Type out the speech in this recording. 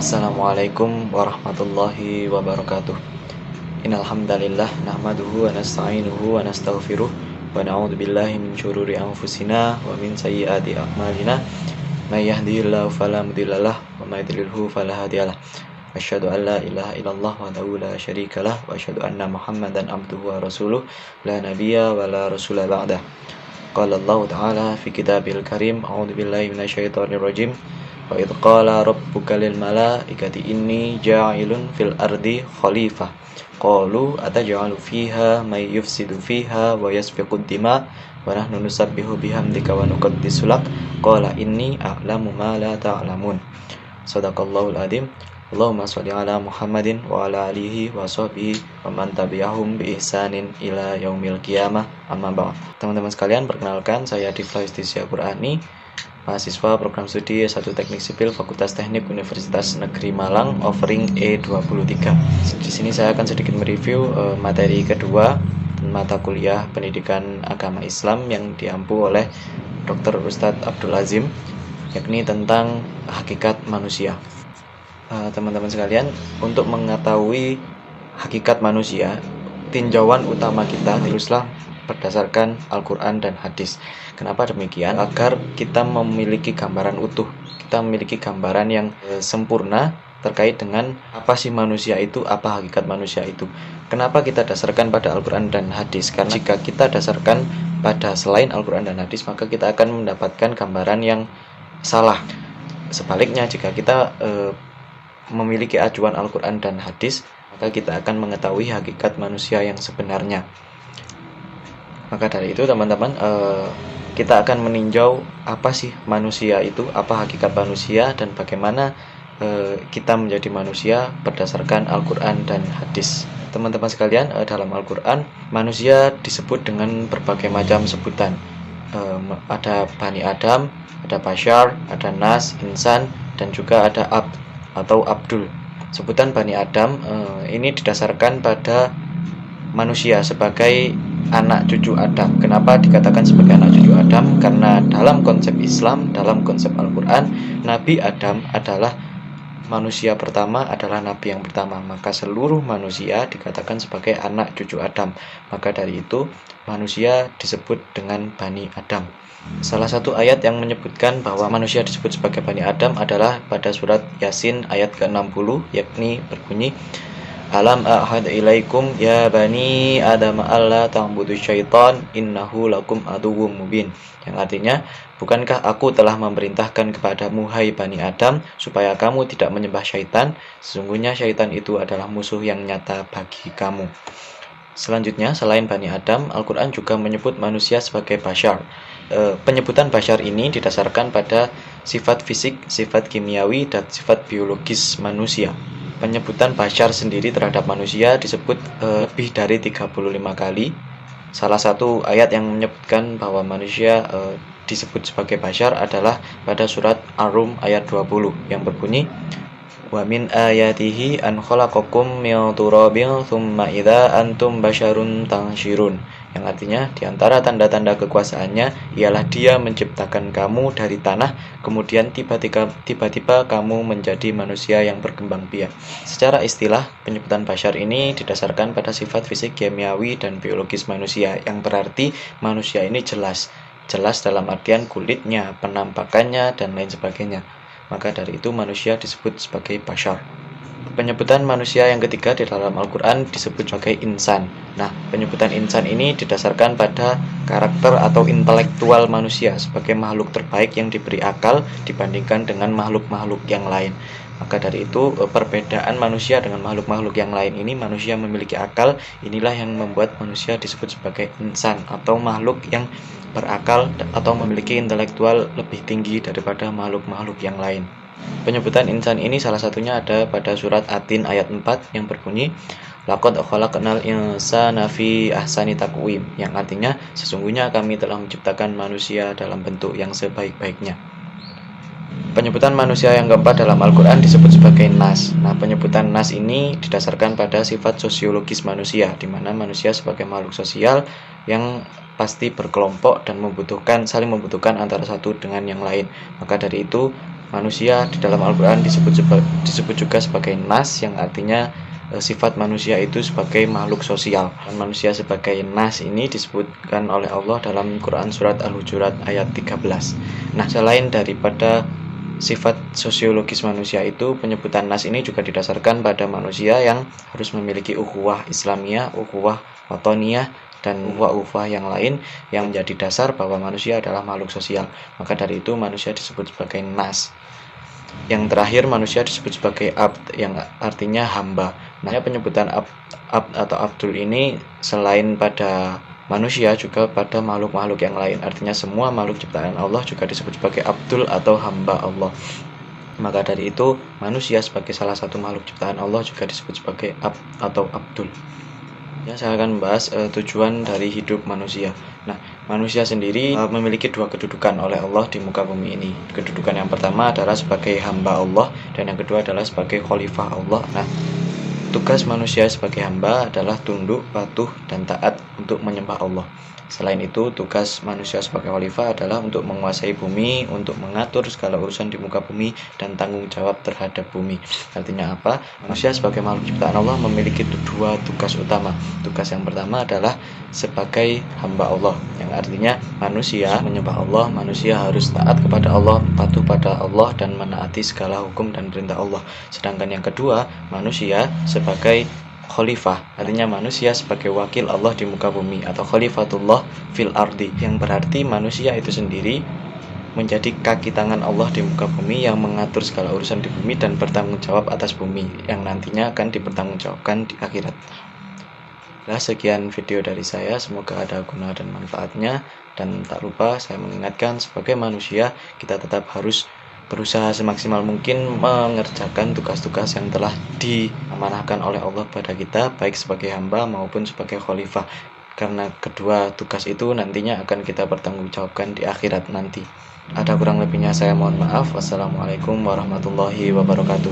Assalamualaikum warahmatullahi wabarakatuh. Innal hamdalillah nahmaduhu wa nasta'inuhu wa nastaghfiruh wa na'udzu billahi min syururi anfusina wa min sayyiati a'malina. May yahdihillahu fala mudhillalah wa may yudlilhu fala hadiyalah. Asyhadu an la ilaha illallah wahdahu la syarikalah wa asyhadu anna Muhammadan abduhu wa rasuluh la nabiyya wa la rasula ba'dah. Qala Allah ta'ala fi kitabil karim, a'udzu billahi minasyaitonir rajim. Wa idh qala rabbuka lil malaikati inni ja'ilun fil ardi khalifah. Qalu ataj'alu fiha may yufsidu fiha wa yasfiqud dima wa nahnu nusabbihu bihamdika wa nuqaddisu lak. Qala inni a'lamu ma la ta'lamun. Shadaqallahul adzim. Allahumma shalli ala Muhammadin wa ala alihi wa sahbihi wa man tabi'ahum bi ihsanin ila yaumil qiyamah. Amma ba'd. Teman-teman sekalian, perkenalkan saya Difla Yustisia Qur'ani, mahasiswa program studi S1 Teknik Sipil Fakultas Teknik Universitas Negeri Malang, offering E23. Di sini saya akan sedikit mereview materi kedua mata kuliah Pendidikan Agama Islam yang diampu oleh Dr. Ustadz Abdul Azim, yakni tentang hakikat manusia. Teman-teman sekalian, untuk mengetahui hakikat manusia, tinjauan utama kita haruslah berdasarkan Al-Quran dan hadis. Kenapa demikian? Agar kita memiliki gambaran utuh, kita memiliki gambaran yang sempurna terkait dengan apa sih manusia itu, apa hakikat manusia itu. Kenapa kita dasarkan pada Al-Quran dan hadis? Karena jika kita dasarkan pada selain Al-Quran dan hadis, maka kita akan mendapatkan gambaran yang salah. Sebaliknya, jika kita memiliki acuan Al-Quran dan hadis, maka kita akan mengetahui hakikat manusia yang sebenarnya. Maka dari itu teman-teman, kita akan meninjau apa sih manusia itu, apa hakikat manusia, dan bagaimana kita menjadi manusia berdasarkan Al-Quran dan hadis. Teman-teman sekalian, dalam Al-Quran manusia disebut dengan berbagai macam sebutan. Ada Bani Adam, ada Bashar, ada Nas, Insan, dan juga ada Abd atau Abdul. Sebutan Bani Adam ini didasarkan pada manusia sebagai anak cucu Adam. Kenapa dikatakan sebagai anak cucu Adam? Karena dalam konsep Islam, dalam konsep Al-Quran, Nabi Adam adalah manusia pertama, adalah Nabi yang pertama. Maka seluruh manusia dikatakan sebagai anak cucu Adam. Maka dari itu manusia disebut dengan Bani Adam. Salah satu ayat yang menyebutkan bahwa manusia disebut sebagai Bani Adam adalah pada surat Yasin ayat ke-60, yakni berbunyi, Alam a'had ilaikum ya bani Adam alla ta'budu syaitan innahu lakum aduwwum mubin. Yang artinya, bukankah aku telah memerintahkan kepadamu hai Bani Adam supaya kamu tidak menyembah syaitan? Sesungguhnya syaitan itu adalah musuh yang nyata bagi kamu. Selanjutnya, selain Bani Adam, Al-Quran juga menyebut manusia sebagai Bashar. Penyebutan Bashar ini didasarkan pada sifat fisik, sifat kimiawi, dan sifat biologis manusia. Penyebutan Bashar sendiri terhadap manusia disebut lebih dari 35 kali. Salah satu ayat yang menyebutkan bahwa manusia disebut sebagai Bashar adalah pada surat Ar-Rum ayat 20 yang berbunyi, Wa min ayatihi an khalaqakum min turabin tsumma idza antum basyarun tanshirun. Yang artinya, di antara tanda-tanda kekuasaannya ialah Dia menciptakan kamu dari tanah, kemudian tiba-tiba kamu menjadi manusia yang berkembang biak. Secara istilah, penyebutan Bashar ini didasarkan pada sifat fisik, kimiawi, dan biologis manusia, yang berarti manusia ini jelas dalam artian kulitnya, penampakannya, dan lain sebagainya. Maka dari itu manusia disebut sebagai Bashar. Penyebutan manusia yang ketiga di dalam Al-Quran disebut sebagai insan. Nah, penyebutan insan ini didasarkan pada karakter atau intelektual manusia sebagai makhluk terbaik yang diberi akal dibandingkan dengan makhluk-makhluk yang lain. Maka dari itu, perbedaan manusia dengan makhluk-makhluk yang lain ini, manusia memiliki akal, inilah yang membuat manusia disebut sebagai insan atau makhluk yang berakal atau memiliki intelektual lebih tinggi daripada makhluk-makhluk yang lain. Penyebutan insan ini salah satunya ada pada surat At-Tin ayat 4 yang berbunyi, Laqad khalaqnal insana fi ahsani taqwim, yang artinya sesungguhnya kami telah menciptakan manusia dalam bentuk yang sebaik-baiknya. Penyebutan manusia yang keempat dalam Al-Quran disebut sebagai Nas. Nah, penyebutan Nas ini didasarkan pada sifat sosiologis manusia, di mana manusia sebagai makhluk sosial yang pasti berkelompok dan saling membutuhkan antara satu dengan yang lain. Maka dari itu manusia di dalam Al-Quran disebut juga sebagai nas, yang artinya sifat manusia itu sebagai makhluk sosial. Dan manusia sebagai nas ini disebutkan oleh Allah dalam Quran surat Al-Hujurat ayat 13. Nah, selain daripada sifat sosiologis manusia itu, penyebutan nas ini juga didasarkan pada manusia yang harus memiliki ukhuwah Islamiyah, ukhuwah watoniyah, dan ukhuwah yang lain yang menjadi dasar bahwa manusia adalah makhluk sosial. Maka dari itu manusia disebut sebagai nas. Yang terakhir, manusia disebut sebagai abd, yang artinya hamba. Nah, penyebutan abd atau abdul ini selain pada manusia juga pada makhluk-makhluk yang lain. Artinya semua makhluk ciptaan Allah juga disebut sebagai abdul atau hamba Allah. Maka dari itu manusia sebagai salah satu makhluk ciptaan Allah juga disebut sebagai abd atau abdul. Ya, saya akan membahas tujuan dari hidup manusia. Nah, manusia sendiri memiliki dua kedudukan oleh Allah di muka bumi ini. Kedudukan yang pertama adalah sebagai hamba Allah, dan yang kedua adalah sebagai khalifah Allah. Nah, tugas manusia sebagai hamba adalah tunduk, patuh, dan taat untuk menyembah Allah. Selain itu, tugas manusia sebagai khalifah adalah untuk menguasai bumi, untuk mengatur segala urusan di muka bumi, dan tanggung jawab terhadap bumi. Artinya apa? Manusia sebagai makhluk ciptaan Allah memiliki dua tugas utama. Tugas yang pertama adalah sebagai hamba Allah, yang artinya manusia menyembah Allah, manusia harus taat kepada Allah, patuh pada Allah, dan menaati segala hukum dan perintah Allah. Sedangkan yang kedua, manusia sebagai khalifah, artinya manusia sebagai wakil Allah di muka bumi, atau khalifatullah fil ardi, yang berarti manusia itu sendiri menjadi kaki tangan Allah di muka bumi yang mengatur segala urusan di bumi dan bertanggung jawab atas bumi yang nantinya akan dipertanggungjawabkan di akhirat. Nah, sekian video dari saya, semoga ada guna dan manfaatnya, dan tak lupa saya mengingatkan sebagai manusia kita tetap harus berusaha semaksimal mungkin mengerjakan tugas-tugas yang telah diamanahkan oleh Allah pada kita, baik sebagai hamba maupun sebagai khalifah, karena kedua tugas itu nantinya akan kita pertanggungjawabkan di akhirat nanti. Ada kurang lebihnya saya mohon maaf. Wassalamualaikum warahmatullahi wabarakatuh.